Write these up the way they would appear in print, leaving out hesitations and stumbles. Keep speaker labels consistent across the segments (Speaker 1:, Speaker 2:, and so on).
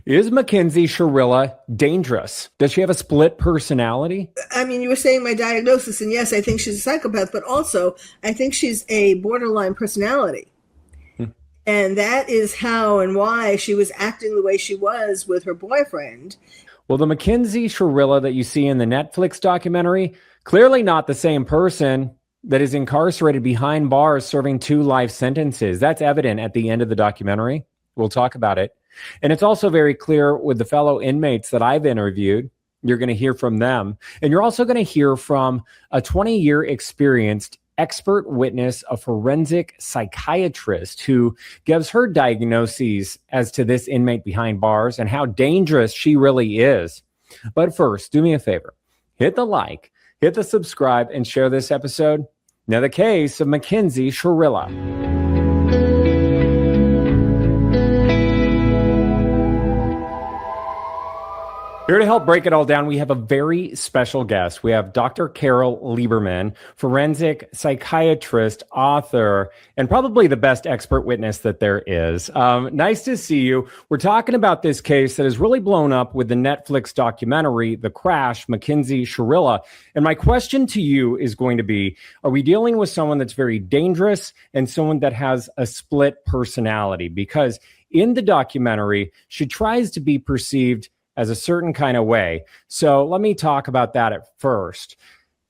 Speaker 1: Is Mackenzie Shirilla dangerous? Does she have a split personality?
Speaker 2: I mean, you were saying my diagnosis, and yes, I think she's a psychopath, but also I think she's a borderline personality. And that is how and why she was acting the way she was with her boyfriend.
Speaker 1: Well, the Mackenzie Shirilla that you see in the Netflix documentary, clearly not the same person that is incarcerated behind bars serving 2 life sentences. That's evident at the end of the documentary. We'll talk about it. And it's also very clear with the fellow inmates that I've interviewed. You're going to hear from them. And you're also going to hear from a 20-year experienced expert witness, a forensic psychiatrist who gives her diagnoses as to this inmate behind bars and how dangerous she really is. But first, do me a favor. Hit the like, hit the subscribe, and share this episode. Now, the case of Mackenzie Shirilla. Here to help break it all down, we have a very special guest. We have Dr. Carole Lieberman, forensic psychiatrist, author, and probably the best expert witness that there is. Nice to see you. We're talking about this case that has really blown up with the Netflix documentary, The Crash, Mackenzie Shirilla. And my question to you is going to be, are we dealing with someone that's very dangerous and someone that has a split personality? Because in the documentary, she tries to be perceived as a certain kind of way. So let me talk about that at first.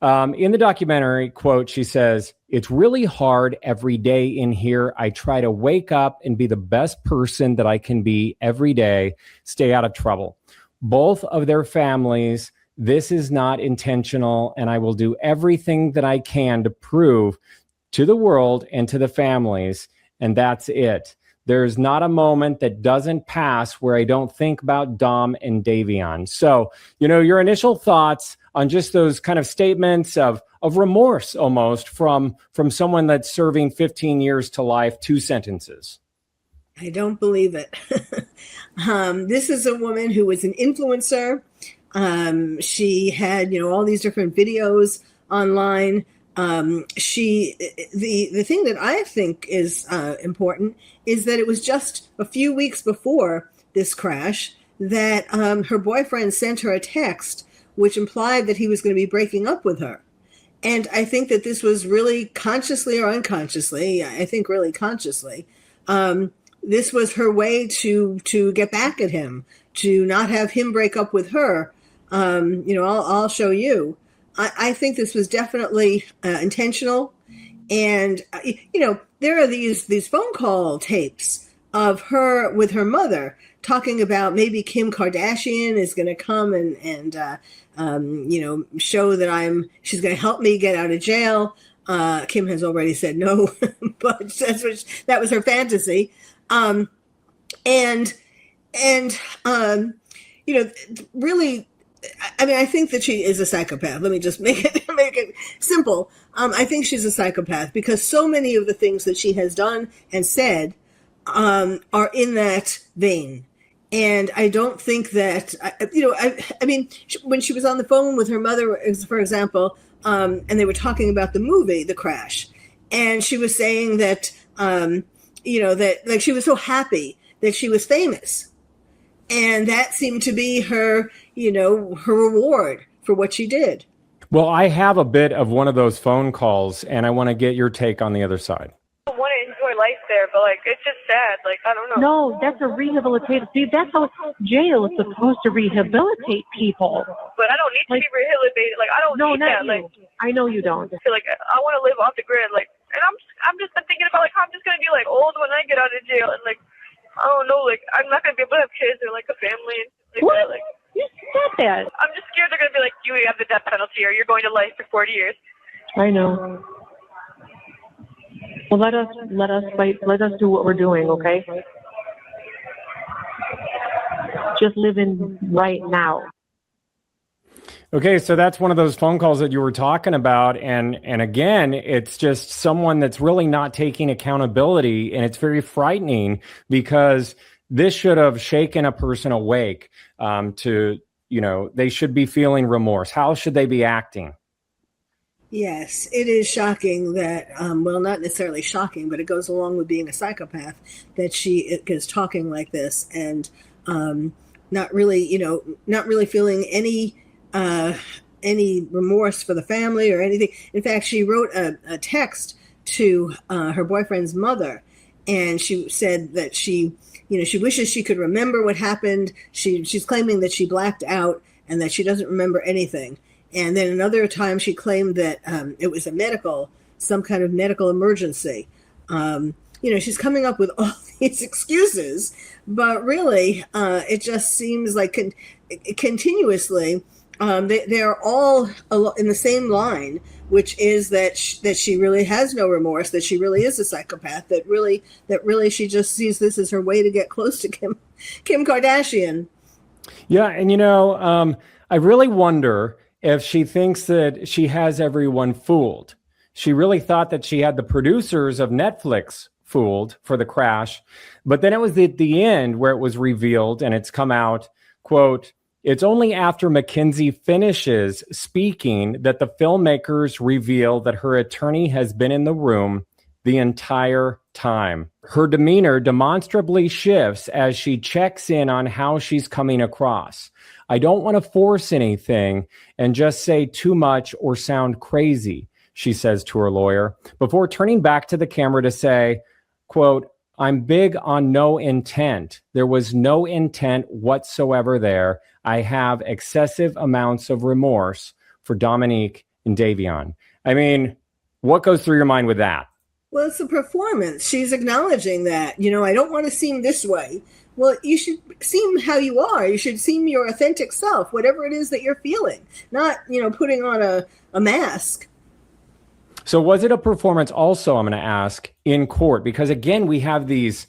Speaker 1: In the documentary, quote, she says, "It's really hard every day in here. I try to wake up and be the best person that I can be every day, stay out of trouble. Both of their families, this is not intentional, and I will do everything that I can to prove to the world and to the families, and that's it. There's not a moment that doesn't pass where I don't think about Dom and Davion." So, your initial thoughts on just those kind of statements of remorse almost from someone that's serving 15 years to life, 2 sentences.
Speaker 2: I don't believe it. This is a woman who was an influencer. She had, all these different videos online. The thing that I think is important is that it was just a few weeks before this crash that her boyfriend sent her a text which implied that he was going to be breaking up with her. And I think that this was really consciously or unconsciously, I think really consciously, this was her way to get back at him, to not have him break up with her. I'll show you. I think this was definitely intentional. And, there are these phone call tapes of her with her mother talking about maybe Kim Kardashian is going to come and show that she's going to help me get out of jail. Kim has already said no, but that was her fantasy. Really, I think that she is a psychopath. Let me just make it simple. I think she's a psychopath because so many of the things that she has done and said are in that vein. And I don't think that, when she was on the phone with her mother, for example, and they were talking about the movie, The Crash, and she was saying that, that she was so happy that she was famous. And that seemed to be her, her reward for what she did.
Speaker 1: Well, I have a bit of one of those phone calls, and I want to get your take on the other side.
Speaker 3: I want to enjoy life there, but, it's just sad. I don't know.
Speaker 4: No, that's a rehabilitative. See, that's how jail is supposed to rehabilitate people.
Speaker 3: But I don't need to be rehabilitated. I don't need that.
Speaker 4: You. I know you don't.
Speaker 3: I I want to live off the grid. And I'm just thinking about, how I'm just going to be, old when I get out of jail. And, I don't know, I'm not going to be able to have kids or, a family and
Speaker 4: what?
Speaker 3: That.
Speaker 4: You said that.
Speaker 3: I'm just scared they're going to be you have the death penalty or you're going to life for 40 years.
Speaker 4: I know. Well, let us fight. Let us do what we're doing, okay? Just living right now.
Speaker 1: Okay, so that's one of those phone calls that you were talking about. And again, it's just someone that's really not taking accountability. And it's very frightening because this should have shaken a person awake they should be feeling remorse. How should they be acting?
Speaker 2: Yes, it is shocking that, not necessarily shocking, but it goes along with being a psychopath that she is talking like this. And not really, not really feeling any remorse for the family or anything. In fact, she wrote a text to her boyfriend's mother, and she said that she wishes she could remember what happened. She's claiming that she blacked out and that she doesn't remember anything. And then another time she claimed that it was some kind of medical emergency. She's coming up with all these excuses, but really, it just seems like continuously they're all in the same line, which is that she really has no remorse, that she really is a psychopath, that really she just sees this as her way to get close to Kim Kardashian.
Speaker 1: Yeah, and I really wonder if she thinks that she has everyone fooled. She really thought that she had the producers of Netflix fooled for the crash, but then it was at the end where it was revealed, and it's come out, quote, "It's only after Mackenzie finishes speaking that the filmmakers reveal that her attorney has been in the room the entire time. Her demeanor demonstrably shifts as she checks in on how she's coming across. I don't want to force anything and just say too much or sound crazy," she says to her lawyer, before turning back to the camera to say, quote, "I'm big on no intent. There was no intent whatsoever there. I have excessive amounts of remorse for Dominique and Davion." I mean, what goes through your mind with that?
Speaker 2: Well, it's a performance. She's acknowledging that, I don't want to seem this way. Well, you should seem how you are. You should seem your authentic self, whatever it is that you're feeling, not, putting on a mask.
Speaker 1: So was it a performance also, I'm going to ask, in court? Because again, we have these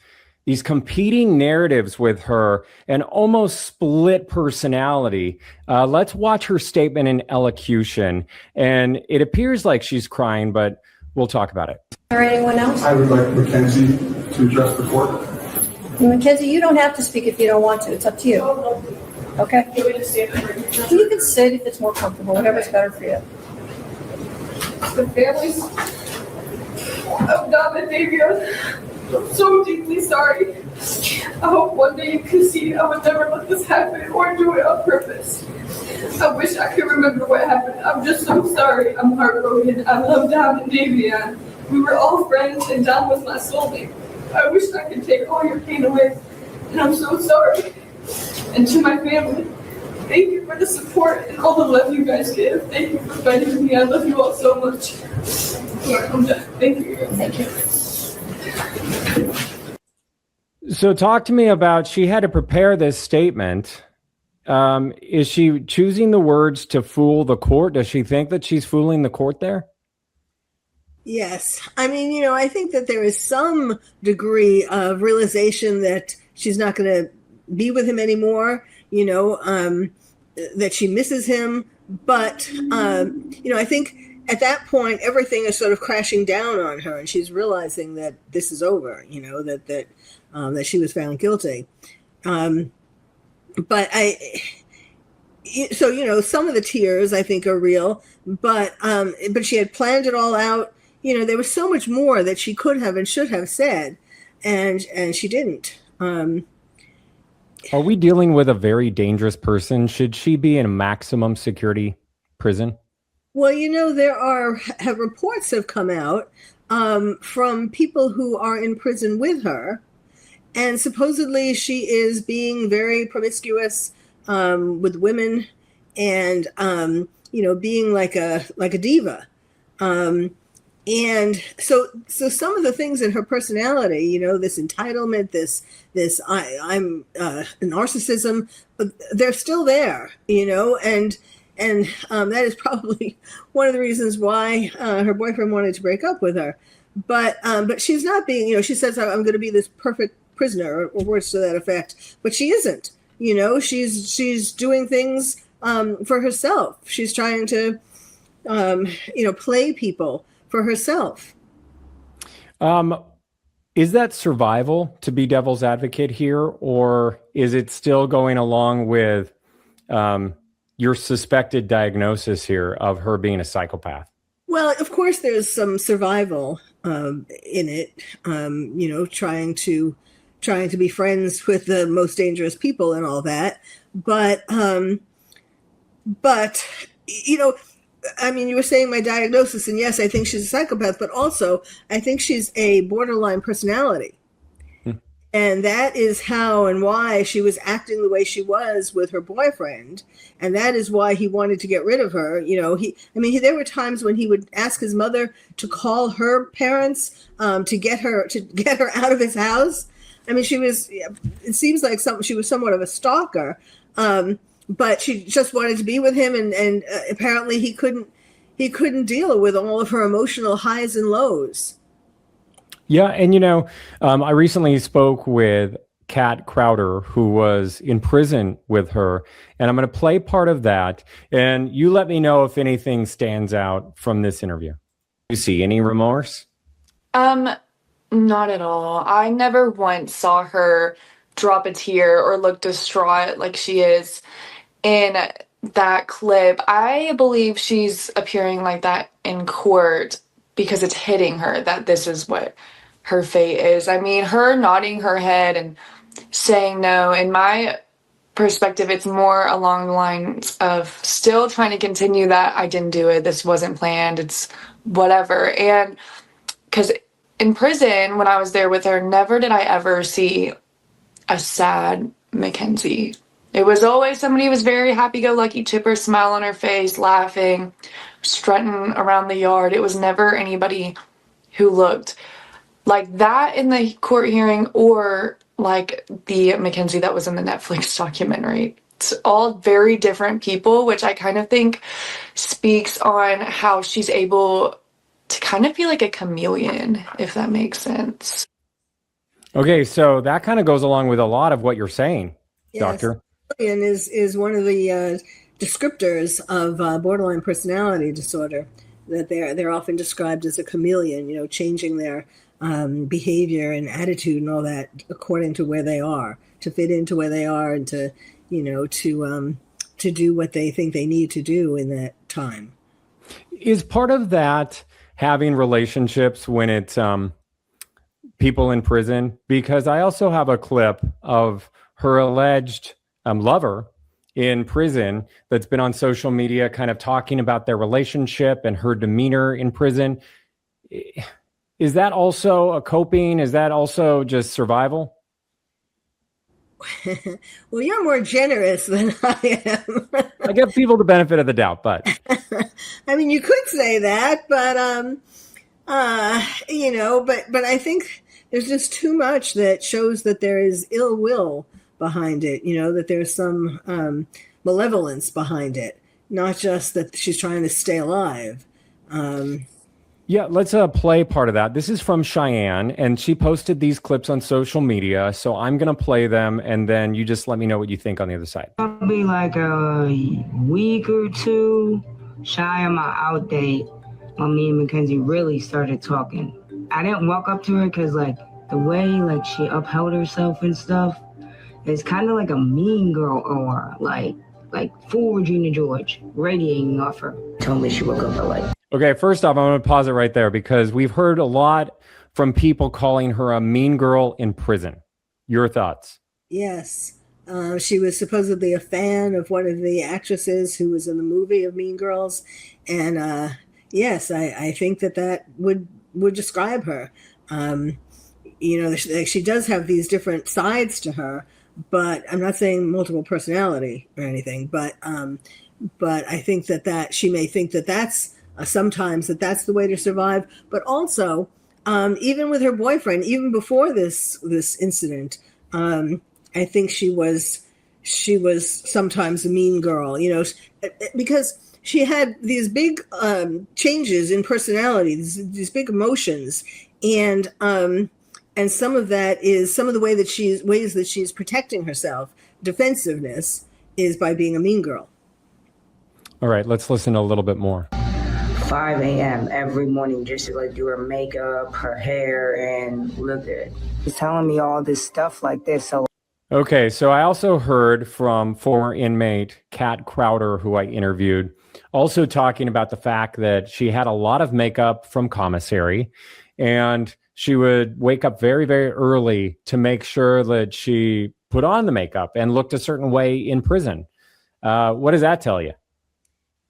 Speaker 1: competing narratives with her and almost split personality. Let's watch her statement in elocution. And it appears like she's crying, but we'll talk about it.
Speaker 5: Or anyone else?
Speaker 6: I would like Mackenzie to address the court.
Speaker 5: Mackenzie, you don't have to speak if you don't want to. It's up to you. Okay? You can sit if it's more comfortable, whatever's better for you.
Speaker 3: The families of Dom and Davion, I'm so deeply sorry. I hope one day you can see I would never let this happen or do it on purpose. I wish I could remember what happened. I'm just so sorry. I'm heartbroken. I love Dom and Davion. We were all friends and Dom was my soulmate. I wish I could take all your pain away, and I'm so sorry. And to my family, thank you for the support and all the love you guys give. Thank you for fighting with me. I love you all so much. I'm done. Thank you.
Speaker 5: Thank you.
Speaker 1: So talk to me about, she had to prepare this statement. Is she choosing the words to fool the court? Does she think that she's fooling the court there?
Speaker 2: Yes. I mean, I think that there is some degree of realization that she's not going to be with him anymore, that she misses him. But, I think at that point, everything is sort of crashing down on her, and she's realizing that this is over, that she was found guilty. But some of the tears I think are real, but she had planned it all out. There was so much more that she could have and should have said, and she didn't.
Speaker 1: Are we dealing with a very dangerous person? Should she be in a maximum security prison?
Speaker 2: Well, there have reports have come out from people who are in prison with her, and supposedly she is being very promiscuous with women, and being like a diva. And so some of the things in her personality, this entitlement, this I'm narcissism, they're still there, and that is probably one of the reasons why her boyfriend wanted to break up with her. But she's not being, she says, I'm going to be this perfect prisoner, or words to that effect, but she isn't. She's doing things for herself. She's trying to play people for herself.
Speaker 1: Is that survival, to be devil's advocate here, or is it still going along with your suspected diagnosis here of her being a psychopath?
Speaker 2: Well, of course, there's some survival in it, trying to, trying to be friends with the most dangerous people and all that. But you know, I mean, you were saying my diagnosis, and yes, I think she's a psychopath, but also I think she's a borderline personality. And that is how and why she was acting the way she was with her boyfriend. And that is why he wanted to get rid of her. You know, there were times when he would ask his mother to call her parents to get her out of his house. I mean, it seems like she was somewhat of a stalker, but she just wanted to be with him. And apparently he couldn't deal with all of her emotional highs and lows.
Speaker 1: Yeah. And, I recently spoke with Kat Crowder, who was in prison with her, and I'm going to play part of that. And you let me know if anything stands out from this interview. You see any remorse?
Speaker 7: Not at all. I never once saw her drop a tear or look distraught like she is in that clip. I believe she's appearing like that in court because it's hitting her that this is what her fate is. I mean, her nodding her head and saying no, in my perspective, it's more along the lines of still trying to continue that I didn't do it, this wasn't planned, it's whatever. And because in prison, when I was there with her, never did I ever see a sad Mackenzie. It was always somebody who was very happy-go-lucky, chipper, smile on her face, laughing, strutting around the yard. It was never anybody who looked like that in the court hearing or like the Mackenzie that was in the Netflix documentary. It's all very different people, which I kind of think speaks on how she's able to kind of feel like a chameleon, if that makes sense.
Speaker 1: Okay, so that kind of goes along with a lot of what you're saying,
Speaker 2: yes.
Speaker 1: Doctor.
Speaker 2: Chameleon is one of the descriptors of borderline personality disorder, that they're often described as a chameleon, changing their behavior and attitude and all that according to where they are, to fit into where they are and to do what they think they need to do in that time.
Speaker 1: Is part of that having relationships when it's people in prison? Because I also have a clip of her alleged lover in prison that's been on social media kind of talking about their relationship and her demeanor in prison. Is that also a coping? Is that also just survival?
Speaker 2: Well, you're more generous than I am.
Speaker 1: I give people the benefit of the doubt, but
Speaker 2: I mean, you could say that, but but I think there's just too much that shows that there is ill will behind it. That there's some malevolence behind it, not just that she's trying to stay alive.
Speaker 1: Yeah, let's play part of that. This is from Cheyenne, and she posted these clips on social media, so I'm going to play them, and then you just let me know what you think on the other side.
Speaker 8: Probably like a week or two shy of my out date when me and Mackenzie really started talking. I didn't walk up to her because, the way, she upheld herself and stuff, it's kind of like a mean girl aura, like full Regina George, radiating off her. Told me she woke up at
Speaker 1: Okay, first off, I'm going to pause it right there because we've heard a lot from people calling her a mean girl in prison. Your thoughts?
Speaker 2: Yes. She was supposedly a fan of one of the actresses who was in the movie of Mean Girls. And yes, I think that would describe her. She does have these different sides to her, but I'm not saying multiple personality or anything, but I think that she may think that that's sometimes that's the way to survive, but also even with her boyfriend, even before this incident, I think she was sometimes a mean girl, because she had these big changes in personality, these big emotions, and some of that is some of the ways that she's protecting herself. Defensiveness is by being a mean girl.
Speaker 1: All right, let's listen to a little bit more.
Speaker 8: 5 a.m. every morning just to do her makeup, her hair, and look good. She's telling me all this stuff like this. So
Speaker 1: Okay, so I also heard from former inmate Kat Crowder, who I interviewed, also talking about the fact that she had a lot of makeup from commissary, and she would wake up very, very early to make sure that she put on the makeup and looked a certain way in prison. What does that tell you?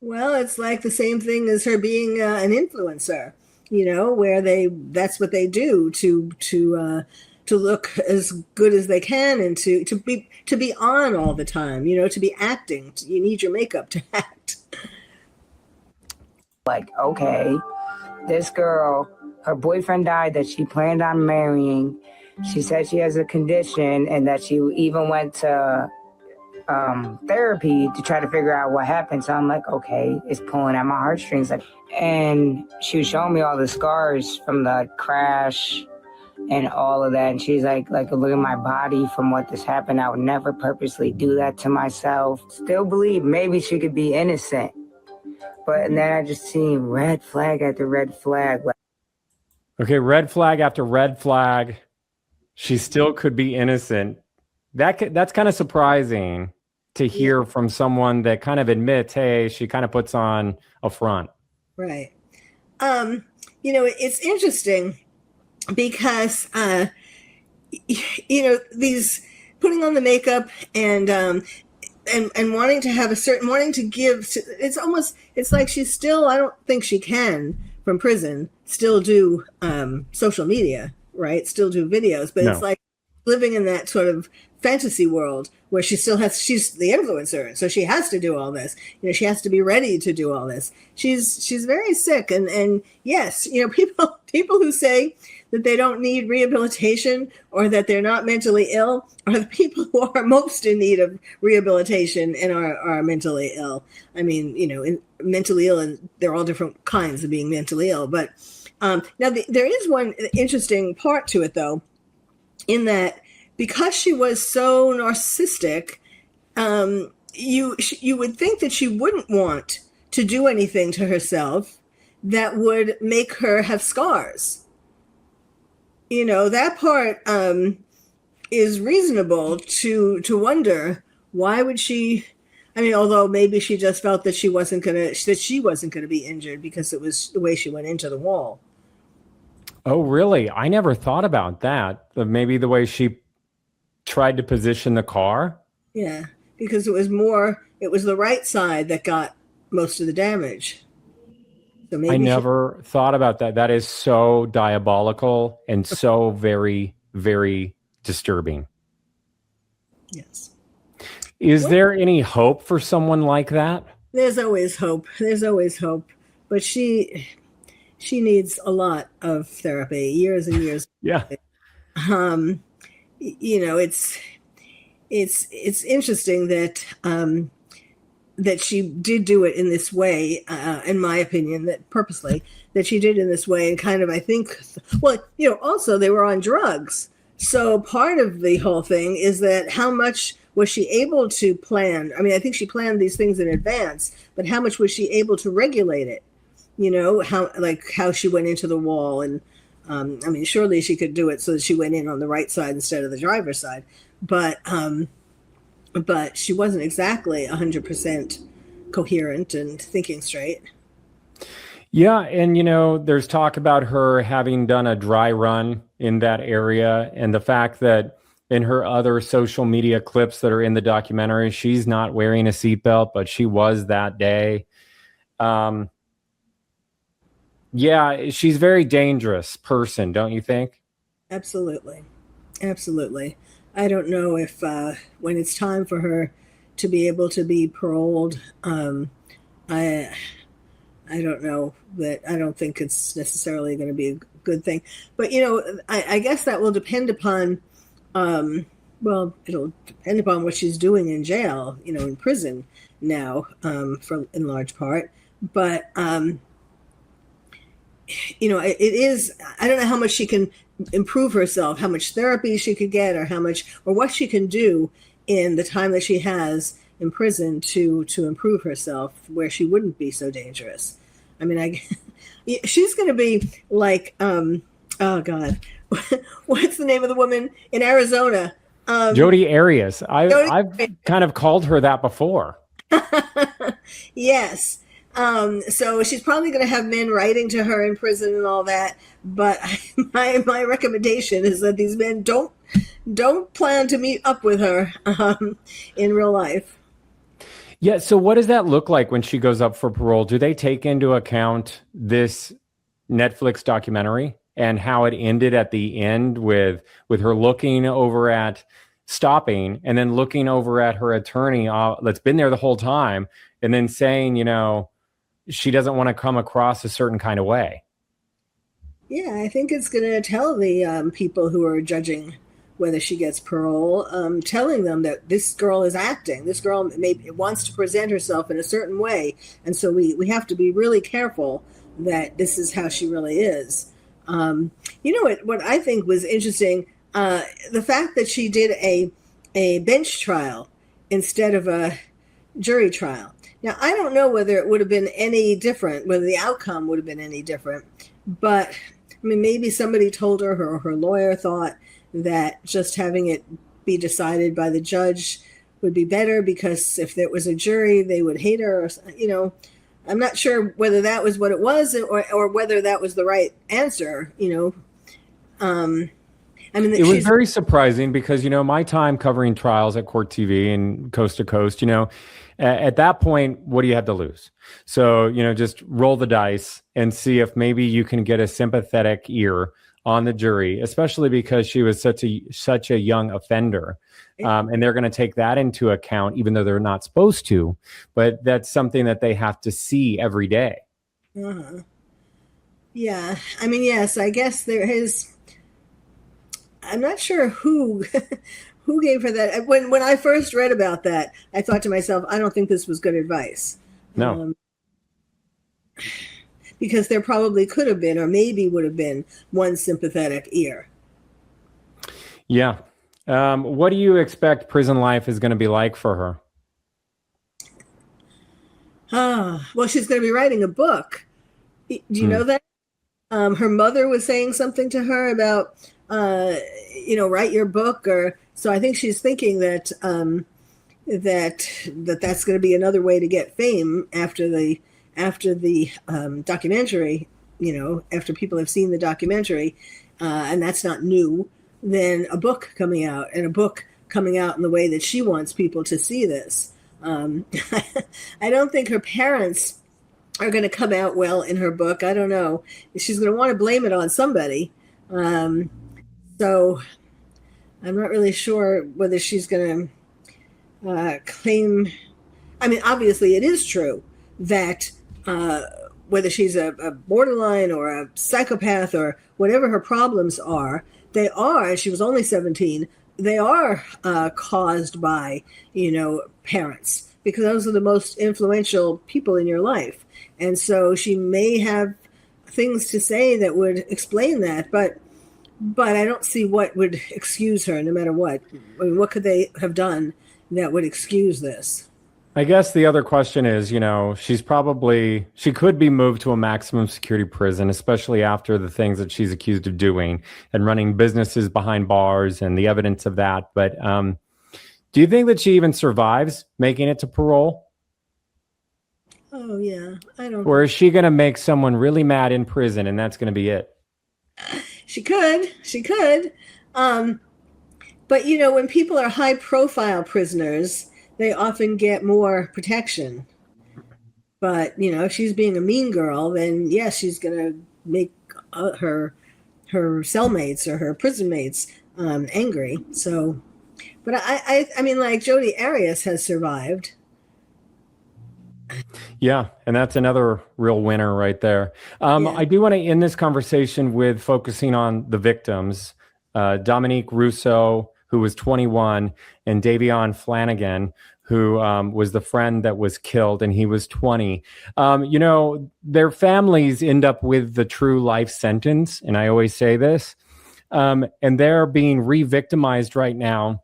Speaker 2: Well, it's like the same thing as her being an influencer, where that's what they do to look as good as they can and to be on all the time, to be acting. You need your makeup to act.
Speaker 8: Like, okay, this girl, her boyfriend died that she planned on marrying. She said she has a condition and that she even went to therapy to try to figure out what happened. So I'm like, okay, it's pulling at my heartstrings. And she was showing me all the scars from the crash and all of that. And she's like, look at my body from what this happened. I would never purposely do that to myself. Still believe maybe she could be innocent. But and then I just seen red flag after red flag.
Speaker 1: Okay, red flag after red flag. She still could be innocent. That's kind of surprising to hear from someone that kind of admits, hey, she kind of puts on a front.
Speaker 2: Right. It's interesting because, these putting on the makeup and wanting to have wanting to give, it's like she's still, I don't think she can from prison still do social media, right? Still do videos, but It's like living in that sort of fantasy world where she's the influencer, so she has to do all this. She has to be ready to do all this. She's very sick, and yes, people who say that they don't need rehabilitation or that they're not mentally ill are the people who are most in need of rehabilitation and are mentally ill. I mean, mentally ill, and there are all different kinds of being mentally ill. But now there is one interesting part to it, though, in that because she was so narcissistic, you would think that she wouldn't want to do anything to herself that would make her have scars. That part is reasonable to wonder, why would she? I mean, although maybe she just felt that she wasn't gonna be injured because it was the way she went into the wall.
Speaker 1: Oh, really? I never thought about that. Maybe the way she tried to position the car.
Speaker 2: Yeah, because it was the right side that got most of the damage. So maybe
Speaker 1: I never thought about that. That is so diabolical and so very, very disturbing.
Speaker 2: Yes.
Speaker 1: Is there any hope for someone like that?
Speaker 2: There's always hope. But she needs a lot of therapy, years and years.
Speaker 1: Yeah.
Speaker 2: It's interesting that she did do it in this way, in my opinion, that purposely, that she did in this way. And kind of, I think, also they were on drugs. So part of the whole thing is that how much was she able to plan? I mean, I think she planned these things in advance, but how much was she able to regulate it? How she went into the wall. And surely she could do it so that she went in on the right side instead of the driver's side. But she wasn't exactly 100% coherent and thinking straight.
Speaker 1: Yeah, and there's talk about her having done a dry run in that area, and the fact that in her other social media clips that are in the documentary, she's not wearing a seatbelt, but she was that day. Yeah, she's a very dangerous person, don't you think?
Speaker 2: Absolutely. I don't know if when it's time for her to be able to be paroled, I don't know that. I don't think it's necessarily going to be a good thing. But, I guess that will depend upon, it'll depend upon what she's doing in jail, in prison now, in large part. But, it is, I don't know how much she can improve herself, how much therapy she could get, or what she can do in the time that she has in prison to improve herself where she wouldn't be so dangerous. I mean, she's going to be like, oh God, what's the name of the woman in Arizona?
Speaker 1: Jodi Arias. I've kind of called her that before.
Speaker 2: Yes. So she's probably going to have men writing to her in prison and all that. But my recommendation is that these men don't plan to meet up with her in real life.
Speaker 1: Yeah. So what does that look like when she goes up for parole? Do they take into account this Netflix documentary and how it ended at the end with her looking over at stopping and then looking over at her attorney that's been there the whole time and then saying, she doesn't want to come across a certain kind of way?
Speaker 2: Yeah, I think it's going to tell the people who are judging whether she gets parole, telling them that this girl is acting. This girl maybe wants to present herself in a certain way. And so we have to be really careful that this is how she really is. What I think was interesting, the fact that she did a bench trial instead of a jury trial. Now, I don't know whether it would have been any different, whether the outcome would have been any different. But, maybe somebody told her, or her lawyer thought that just having it be decided by the judge would be better because if there was a jury, they would hate her. Or, I'm not sure whether that was what it was or whether that was the right answer, It
Speaker 1: was very surprising because, my time covering trials at Court TV and Coast to Coast, at that point, what do you have to lose? So, just roll the dice and see if maybe you can get a sympathetic ear on the jury, especially because she was such a young offender. And they're going to take that into account, even though they're not supposed to. But that's something that they have to see every day.
Speaker 2: Uh-huh. Yeah. Yes, I guess there is. I'm not sure who gave her that. When I first read about that, I thought to myself, I don't think this was good advice.
Speaker 1: No.
Speaker 2: Because there probably could have been, or maybe would have been, one sympathetic ear.
Speaker 1: Yeah. What do you expect prison life is going to be like for her?
Speaker 2: Well, she's going to be writing a book. Do you know that? Her mother was saying something to her about, write your book, so I think she's thinking that that's going to be another way to get fame after the documentary, after people have seen the documentary, and that's not new, then a book coming out in the way that she wants people to see this. I don't think her parents are going to come out well in her book. I don't know. She's going to want to blame it on somebody. So I'm not really sure whether she's going to claim. Obviously it is true that whether she's a borderline or a psychopath or whatever her problems are, they are, she was only 17, they are caused by, parents, because those are the most influential people in your life. And so she may have things to say that would explain that, but I don't see what would excuse her no matter what. What could they have done that would excuse this?
Speaker 1: I guess the other question is, she could be moved to a maximum security prison, especially after the things that she's accused of doing and running businesses behind bars and the evidence of that. But do you think that she even survives making it to parole?
Speaker 2: Oh, yeah. I don't.
Speaker 1: Or is she going to make someone really mad in prison and that's going to be it?
Speaker 2: She could. But, when people are high profile prisoners, they often get more protection. But, if she's being a mean girl, then yes, she's going to make her cellmates or her prison mates angry. So, but I mean, like Jodi Arias has survived.
Speaker 1: Yeah, and that's another real winner right there. I do want to end this conversation with focusing on the victims, Dominique Rousseau, who was 21, and Davion Flanagan, who was the friend that was killed, and he was 20. Their families end up with the true life sentence, and I always say this, and they're being re-victimized right now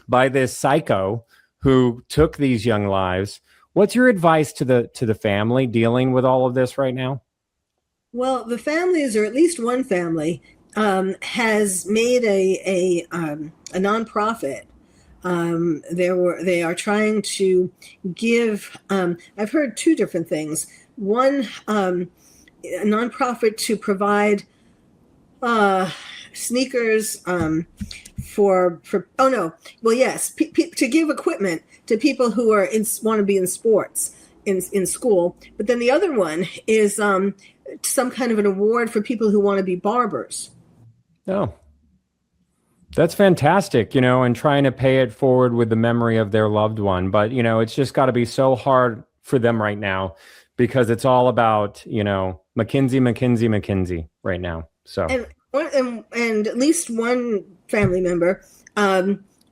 Speaker 1: by this psycho who took these young lives. What's your advice to the family dealing with all of this right now?
Speaker 2: Well, the families, or at least one family, has made a nonprofit They are trying to give, I've heard two different things. One, a nonprofit to provide sneakers to give equipment to people who are want to be in sports in school. But then the other one is some kind of an award for people who want to be barbers.
Speaker 1: Oh, that's fantastic, and trying to pay it forward with the memory of their loved one. But, it's just got to be so hard for them right now because it's all about, Mackenzie right now. So,
Speaker 2: and at least one family member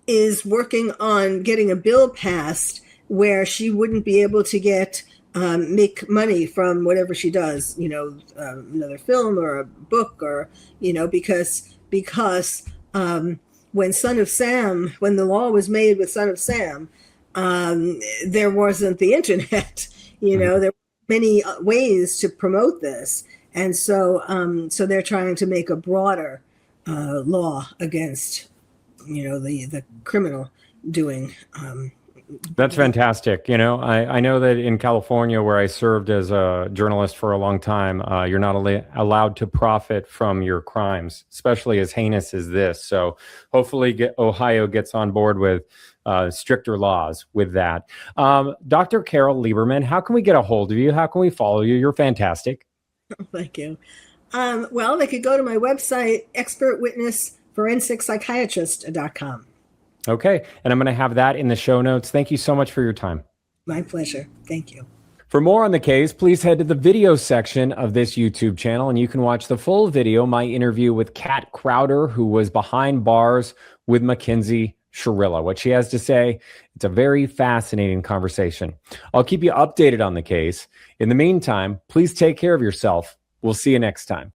Speaker 2: is working on getting a bill passed where she wouldn't be able to make money from whatever she does, another film or a book or, because when the law was made with Son of Sam, there wasn't the internet, there were many ways to promote this. And so they're trying to make a broader law against, the criminal doing.
Speaker 1: That's fantastic. I know that in California, where I served as a journalist for a long time, you're not allowed to profit from your crimes, especially as heinous as this. So hopefully Ohio gets on board with stricter laws with that. Dr. Carole Lieberman, how can we get a hold of you? How can we follow you? You're fantastic.
Speaker 2: Thank you. Well, they could go to my website, expertwitnessforensic.psychiatrist.com.
Speaker 1: Okay. And I'm going to have that in the show notes. Thank you so much for your time.
Speaker 2: My pleasure. Thank you.
Speaker 1: For more on the case, please head to the video section of this YouTube channel and you can watch the full video, my interview with Kat Crowder, who was behind bars with Mackenzie Shirilla. What she has to say, it's a very fascinating conversation. I'll keep you updated on the case. In the meantime, please take care of yourself. We'll see you next time.